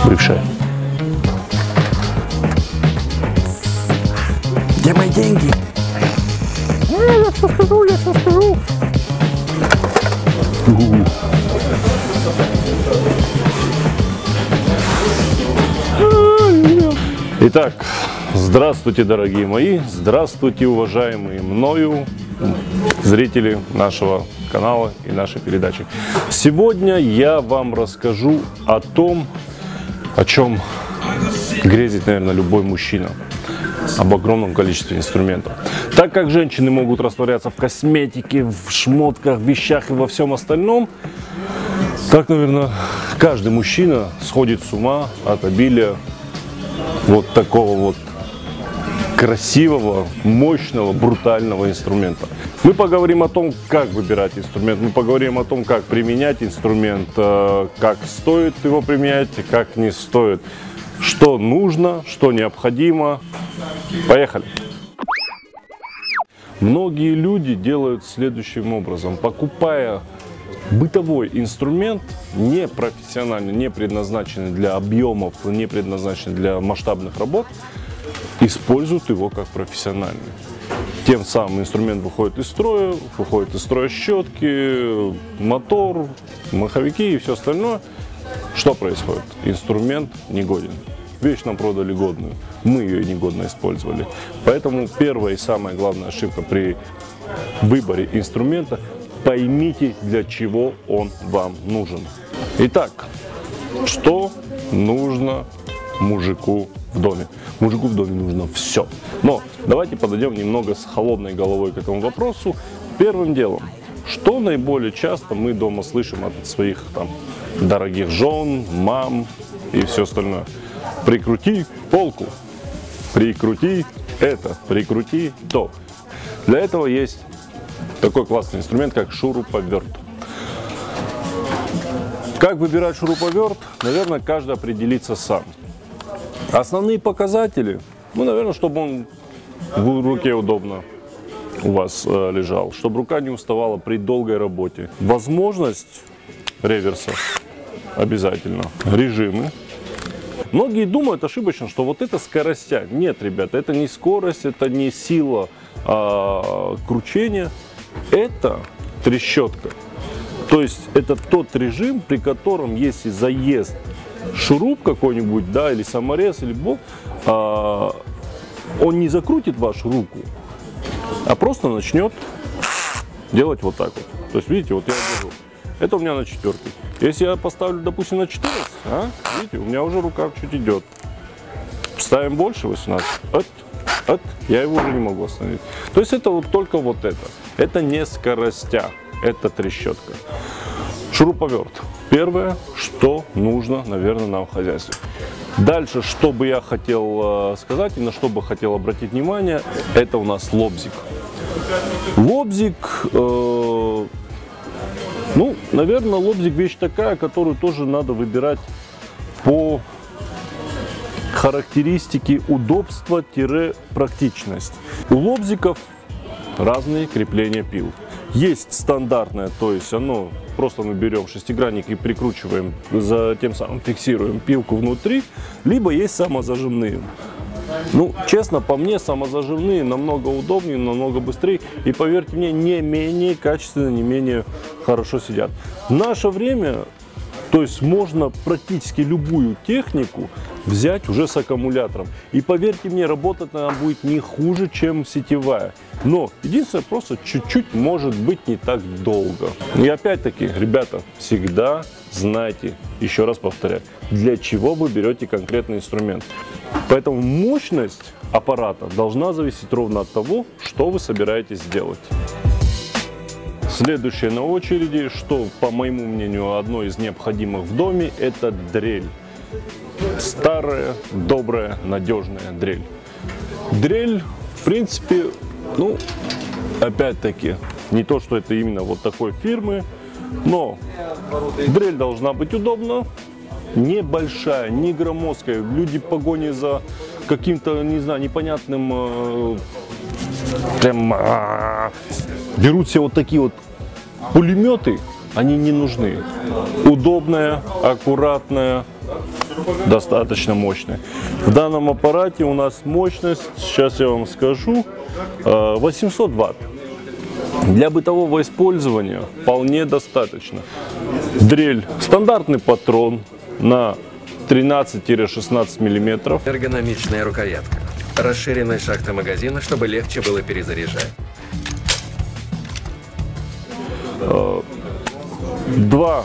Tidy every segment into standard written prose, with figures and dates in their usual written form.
Бывшая. Где мои деньги? Я все скажу, я все скажу. Итак, здравствуйте, дорогие мои, здравствуйте, уважаемые мною зрители нашего канала и нашей передачи. Сегодня я вам расскажу о том, о чем грезит, наверное, любой мужчина. Об огромном количестве инструментов. Так как женщины могут растворяться в косметике, в шмотках, в вещах и во всем остальном, так, наверное, каждый мужчина сходит с ума от обилия вот такого вот красивого, мощного, брутального инструмента. Мы поговорим о том, как выбирать инструмент, мы поговорим о том, как применять инструмент, как стоит его применять, как не стоит, что нужно, что необходимо. Поехали! Многие люди делают следующим образом, покупая бытовой инструмент, не профессиональный, не предназначенный для объемов, не предназначенный для масштабных работ, используют его как профессиональный. Тем самым инструмент выходит из строя щетки, мотор, маховики и все остальное. Что происходит? Инструмент негоден. Вещь нам продали годную, мы ее негодно использовали. Поэтому первая и самая главная ошибка при выборе инструмента – поймите, для чего он вам нужен. Итак, что нужно мужику в доме? Мужику в доме нужно все. Но давайте подойдем немного с холодной головой к этому вопросу. Первым делом, что наиболее часто мы дома слышим от своих дорогих жен, мам и все остальное? Прикрути полку, прикрути это, прикрути то. Для этого есть такой классный инструмент, как шуруповерт. Как выбирать шуруповерт, наверное, каждый определится сам. Основные показатели, наверное, чтобы он в руке удобно у вас лежал, чтобы рука не уставала при долгой работе. Возможность реверса обязательно, режимы. Многие думают ошибочно, что вот это скоростя. Нет, ребята, это не скорость, это не сила кручения, это трещотка. То есть это тот режим, при котором, если заест шуруп какой-нибудь, да, или саморез, или болт, он не закрутит вашу руку, а просто начнет делать вот так вот. То есть, видите, вот я держу. Это у меня на четверке. Если я поставлю, допустим, на 14, видите, у меня уже рука чуть идет. Ставим больше, 18. Я его уже не могу остановить. То есть это вот только вот это. Это не скоростя, это трещотка. Шуруповерт. Первое, что нужно, наверное, нам в хозяйстве. Дальше, что бы я хотел сказать и на что бы хотел обратить внимание, это у нас лобзик. Лобзик... наверное, лобзик вещь такая, которую тоже надо выбирать по характеристике удобства-практичность. У лобзиков разные крепления пил. Есть стандартное, то есть просто мы берем шестигранник и прикручиваем, тем самым фиксируем пилку внутри, либо есть самозажимные. Честно, по мне, самозажимные намного удобнее, намного быстрее. И поверьте мне, не менее качественно, не менее хорошо сидят. В наше время, то есть можно практически любую технику взять уже с аккумулятором. И поверьте мне, работать она будет не хуже, чем сетевая. Но единственное, просто чуть-чуть может быть не так долго. И опять-таки, ребята, всегда знайте, еще раз повторяю, для чего вы берете конкретный инструмент. Поэтому мощность аппарата должна зависеть ровно от того, что вы собираетесь сделать. Следующее на очереди, что, по моему мнению, одно из необходимых в доме, это дрель. Старая, добрая, надежная дрель. Дрель, в принципе, опять-таки, не то, что это именно вот такой фирмы, но дрель должна быть удобна, небольшая, не громоздкая. Люди в погоне за каким-то, не знаю, непонятным, берут себе вот такие вот пулеметы, они не нужны. Удобная, аккуратная, достаточно мощный. В данном аппарате у нас мощность, сейчас я вам скажу, 800 Вт. Для бытового использования вполне достаточно. Дрель, стандартный патрон на 13-16 мм. Эргономичная рукоятка. Расширенная шахта магазина, чтобы легче было перезаряжать. Два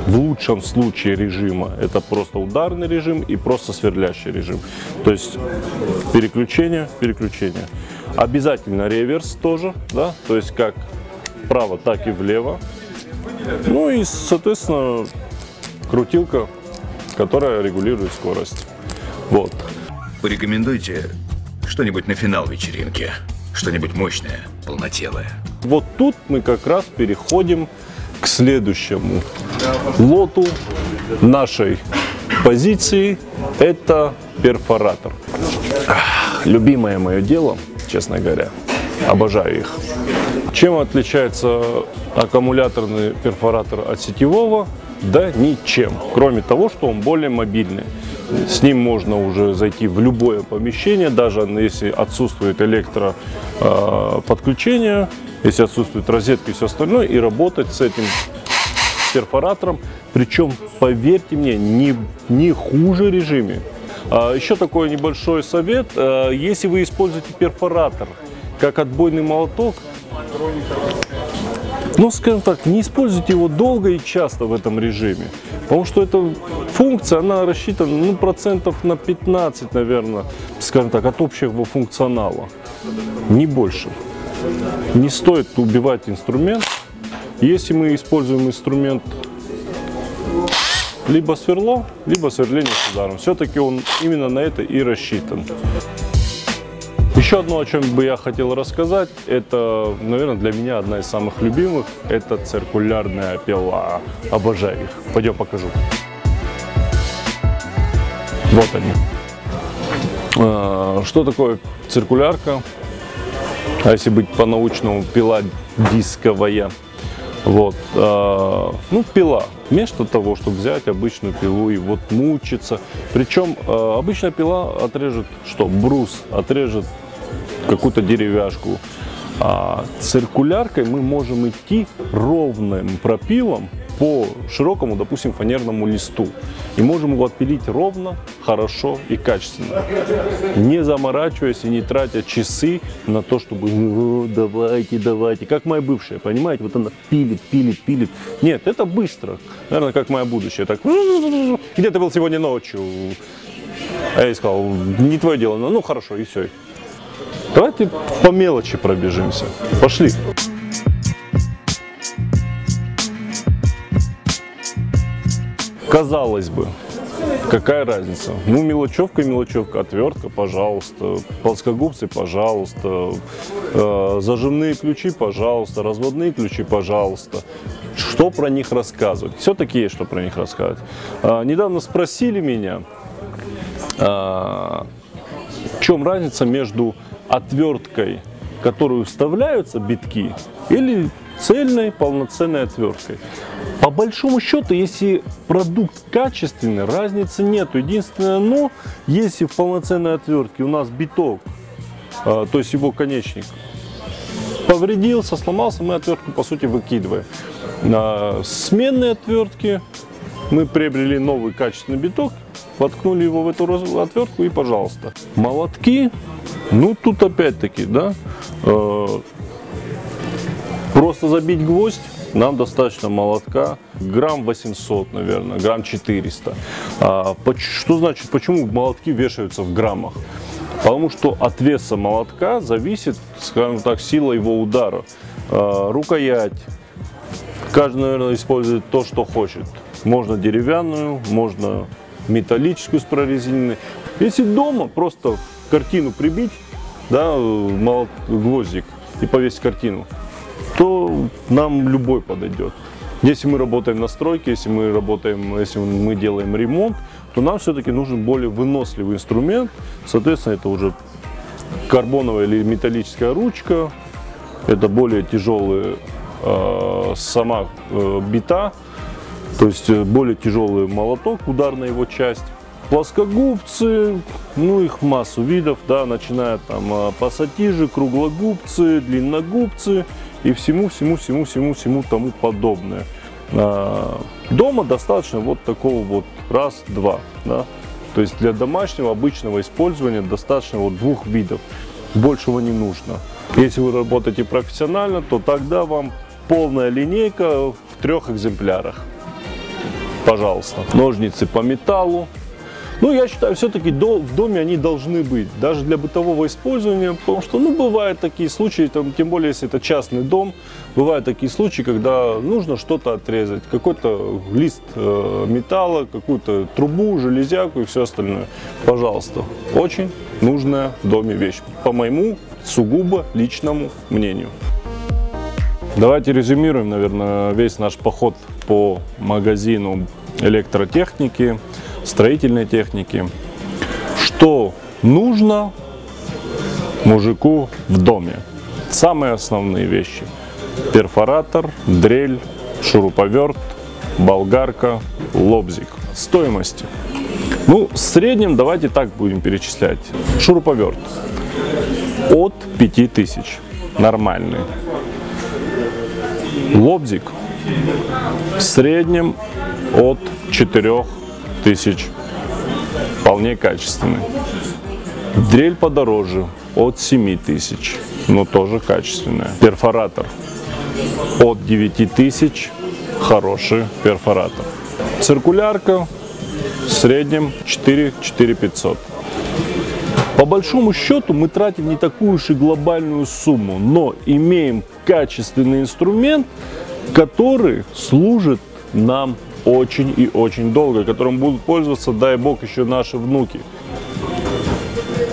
в лучшем случае режима. Это просто ударный режим и просто сверлящий режим. То есть переключение. Обязательно реверс тоже, да, то есть как вправо, так и влево. Ну и, соответственно, крутилка, которая регулирует скорость. Вот. Порекомендуйте что-нибудь на финал вечеринки. Что-нибудь мощное, полнотелое. Вот тут мы как раз переходим к следующему лоту нашей позиции. Это перфоратор. Любимое мое дело, честно говоря. Обожаю их. Чем отличается аккумуляторный перфоратор от сетевого? Да ничем, кроме того, что он более мобильный. С ним можно уже зайти в любое помещение, даже если отсутствует электроподключение, если отсутствуют розетки и все остальное, и работать с этим перфоратором. Причем, поверьте мне, не хуже режиме. Еще такой небольшой совет. Если вы используете перфоратор как отбойный молоток, ну, скажем так, не используйте его долго и часто в этом режиме. Потому что эта функция, она рассчитана, ну, процентов на 15, наверное, скажем так, от общего функционала. Не больше. Не стоит убивать инструмент. Если мы используем инструмент либо сверло, либо сверление с ударом, все-таки он именно на это и рассчитан. Еще одно, о чем бы я хотел рассказать, это, наверное, для меня одна из самых любимых, это циркулярная пила. Обожаю их. Пойдем покажу. Вот они. Что такое циркулярка? А если быть по-научному, пила дисковая. Вот. Ну, пила. Вместо того, чтобы взять обычную пилу и вот мучиться. Причем обычная пила отрежет что? Брус, отрежет какую-то деревяшку. А циркуляркой мы можем идти ровным пропилом по широкому, допустим, фанерному листу. И можем его отпилить ровно, хорошо и качественно. Не заморачиваясь и не тратя часы на то, чтобы давайте. Как моя бывшая, понимаете? Вот она пилит. Нет, это быстро. Наверное, как моя будущая. Так, где ты был сегодня ночью? А я ей сказал, не твое дело. Ну, хорошо, и все. Давайте по мелочи пробежимся. Пошли. Казалось бы, какая разница? Ну, мелочевка, отвертка, пожалуйста, плоскогубцы, пожалуйста, зажимные ключи, пожалуйста, разводные ключи, пожалуйста. Что про них рассказывать? Все-таки есть что про них рассказывать. Недавно спросили меня, в чем разница между отверткой, в которую вставляются битки, или цельной полноценной отверткой. По большому счету, если продукт качественный, разницы нету. Единственное, но если в полноценной отвертке у нас биток, то есть его конечник, повредился, сломался, мы отвертку по сути выкидываем. Сменные отвертки мы приобрели новый качественный биток, воткнули его в эту отвертку и пожалуйста. Молотки, ну тут опять-таки, да, просто забить гвоздь. Нам достаточно молотка, грамм 800, наверное, грамм 400. Что значит, почему молотки вешаются в граммах? Потому что от веса молотка зависит, скажем так, сила его удара. Рукоять. Каждый, наверное, использует то, что хочет. Можно деревянную, можно металлическую с прорезиненной. Если дома просто картину прибить, да, гвоздик и повесить картину, то нам любой подойдет. Если мы работаем на стройке, если мы делаем ремонт, то нам все-таки нужен более выносливый инструмент. Соответственно, это уже карбоновая или металлическая ручка, это более тяжелая сама бита. То есть более тяжелый молоток, ударная его часть. Плоскогубцы, ну их массу видов, да, начиная там пассатижи, круглогубцы, длинногубцы и всему тому подобное. Дома достаточно вот такого вот раз-два, да. То есть для домашнего обычного использования достаточно вот 2 видов, большего не нужно. Если вы работаете профессионально, то тогда вам полная линейка в 3 экземплярах. Пожалуйста. Ножницы по металлу. Ну, я считаю, все-таки в доме они должны быть, даже для бытового использования, потому что, ну, бывают такие случаи, там, тем более, если это частный дом, бывают такие случаи, когда нужно что-то отрезать, какой-то лист металла, какую-то трубу, железяку и все остальное. Пожалуйста, очень нужная в доме вещь, по моему сугубо личному мнению. Давайте резюмируем, наверное, весь наш поход по магазину электротехники, строительной техники. Что нужно мужику в доме? Самые основные вещи: перфоратор, дрель, шуруповерт, болгарка, лобзик. Стоимости. Ну, в среднем давайте так будем перечислять. Шуруповерт от 5000, нормальный. Лобзик в среднем от 4000, вполне качественный. Дрель подороже от 7000, но тоже качественная. Перфоратор от 9000, хороший перфоратор. Циркулярка в среднем 4-4500. По большому счету мы тратим не такую уж и глобальную сумму, но имеем качественный инструмент, который служит нам очень и очень долго, которым будут пользоваться, дай бог, еще наши внуки.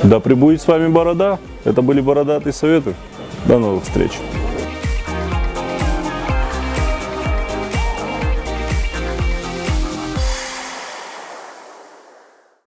Да пребудет с вами борода. Это были бородатые советы. До новых встреч.